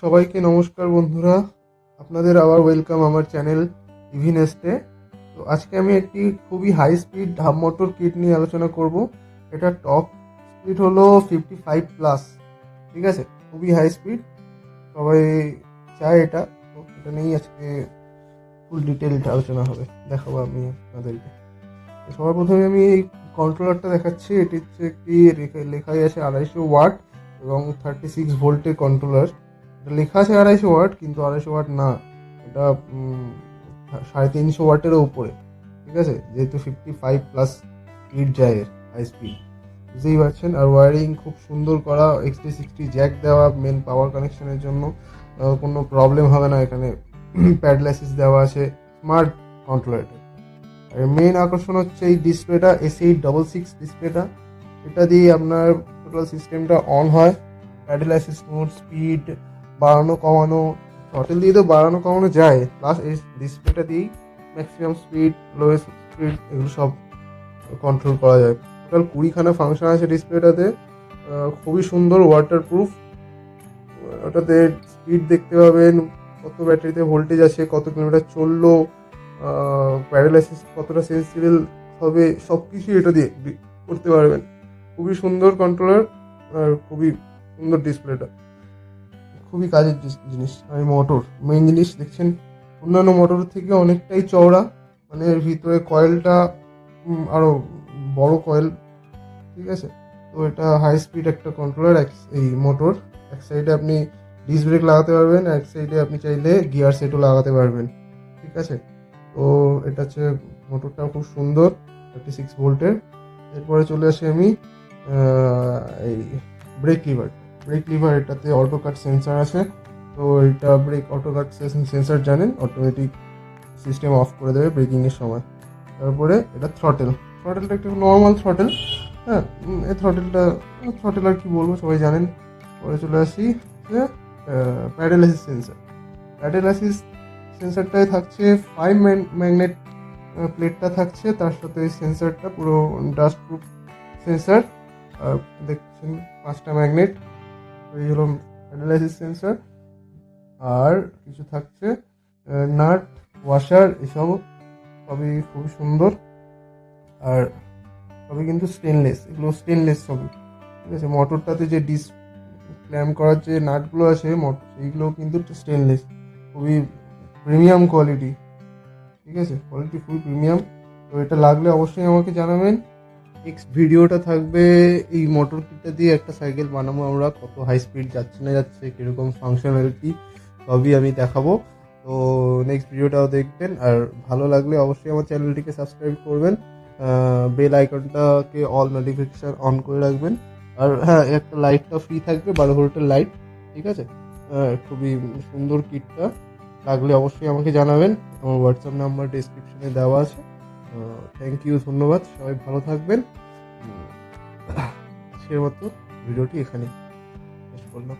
সবাইকে নমস্কার বন্ধুরা, আপনাদের আবার ওয়েলকাম আমার চ্যানেল ইভিনেস্টে। তো আজকে আমি একটি খুবই high speed half motor kit নিয়ে আলোচনা করব। এটা টপ স্পিড হলো 55+, ঠিক আছে, খুবই হাই স্পিড, সবাই চায় এটা। তো এটা নিয়েই আজকে ফুল ডিটেলড আলোচনা হবে, দেখাবো আমি আপনাদেরকে। তো সবার প্রথমে আমি এই কন্ট্রোলারটা দেখাচ্ছি। এটি হচ্ছে একটি লেখাই আছে 250 ওয়াট এবং 36 ভোল্টের কন্ট্রোলার। এটা লেখা আছে 250 ওয়াট, কিন্তু 250 ওয়াট না, এটা 350 ওয়াটেরও উপরে, ঠিক আছে, যেহেতু 55+ স্পিড যায় এর, হাই স্পিড, বুঝতেই পারছেন। আর ওয়ারিং খুব সুন্দর করা, XT60 জ্যাক দেওয়া মেন পাওয়ার কানেকশনের জন্য, কোনো প্রবলেম হবে না এখানে। প্যাডলাইসিস দেওয়া আছে, স্মার্ট কন্ট্রোলার। আর মেন আকর্ষণ হচ্ছে এই ডিসপ্লেটা, S866 ডিসপ্লেটা। এটা দিয়ে আপনার টোটাল সিস্টেমটা অন হয়। প্যাডেল অ্যাসিস্ট মোড, স্পিড বাড়ানো কমানো, থ্রটেল দিয়ে তো বাড়ানো কমানো যায়, প্লাস এই ডিসপ্লেটা দিয়েই ম্যাক্সিমাম স্পিড, লোয়েস্ট স্পিড এগুলো সব কন্ট্রোল করা যায়। টোটাল 20খানা ফাংশন আছে ডিসপ্লেটাতে। খুবই সুন্দর, ওয়াটারপ্রুফ। ওটাতে স্পিড দেখতে পাবেন, কত ব্যাটারিতে ভোল্টেজ আছে, কত কিলোমিটার চললো, প্যারালাইসিস কতটা সেন্সিবল হবে, সব কিছুই এটা দিয়ে করতে পারবেন। খুবই সুন্দর কন্ট্রোলার আর খুবই সুন্দর ডিসপ্লেটা, খুবই কাজের জিনিস। আর মোটর, মেইন জিনিস দেখছেন, অন্যান্য মোটরের থেকে অনেকটাই চওড়া, মানে এর ভিতরে কয়েলটা আরও বড় কয়েল, ঠিক আছে। তো এটা হাই স্পিড একটা কন্ট্রোলার। এই মোটর এক সাইডে আপনি ডিস্ক ব্রেক লাগাতে পারবেন, এক সাইডে আপনি চাইলে গিয়ার সেটও লাগাতে পারবেন, ঠিক আছে। তো এটা হচ্ছে মোটরটা, খুব সুন্দর, 36 ভোল্টের। এরপরে চলে আসি আমি এই ব্রেক লিভার এটাতে অটো কাট সেন্সার আছে। তো এটা ব্রেক অটো কাট সেন্সার জানেন, অটোমেটিক সিস্টেম অফ করে দেবে ব্রেকিংয়ের সময়। তারপরে এটা থ্রটেলটা একটা নর্মাল থ্রটেল, হ্যাঁ। এই থ্রটেল আর কি বলবো, সবাই জানেন। পরে চলে আসি যে প্যাডেল অ্যাসিস্ট সেন্সারটায় থাকছে 5 ম্যাগনেট প্লেটটা থাকছে, তার সাথে সেন্সারটা পুরো ডাস্ট প্রুফ সেন্সার। আর দেখছেন 5টা ম্যাগনেট, এই হলো প্যাডেল সেন্সার। আর কিছু থাকছে নাট, ওয়াশার, এসব সবই খুবই সুন্দর। আর সবই কিন্তু স্টেনলেস, এগুলো স্টেনলেস সবই, ঠিক আছে। মোটরটাতে যে ক্ল্যাম্প করার যে নাটগুলো আছে সেইগুলো কিন্তু স্টেনলেস, খুবই প্রিমিয়াম কোয়ালিটি, ঠিক আছে, কোয়ালিটি খুবই প্রিমিয়াম। তো এটা লাগলে অবশ্যই আমাকে জানাবেন। নেক্সট ভিডিওটা থাকবে এই মোটর কিটটা দিয়ে একটা সাইকেল বানাবো আমরা, কত হাই স্পিড যাচ্ছে না যাচ্ছে, কীরকম ফাংশনালিটি, সবই আমি দেখাবো। তো নেক্সট ভিডিওটাও দেখবেন, আর ভালো লাগলে অবশ্যই আমার চ্যানেলটিকে সাবস্ক্রাইব করবেন, বেল আইকনটাকে অল নোটিফিকেশান অন করে রাখবেন। আর হ্যাঁ, একটা লাইটটা ফ্রি থাকবে, 12 ভোল্টের লাইট, ঠিক আছে। খুবই সুন্দর কিটটা, লাগলে অবশ্যই আমাকে জানাবেন। আমার হোয়াটসঅ্যাপ নাম্বার ডেসক্রিপশনে দেওয়া আছে। থ্যাংক ইউ, ধন্যবাদ, সবাই ভালো থাকবেন। আজকের মতো ভিডিওটি এখানে শেষ করলাম।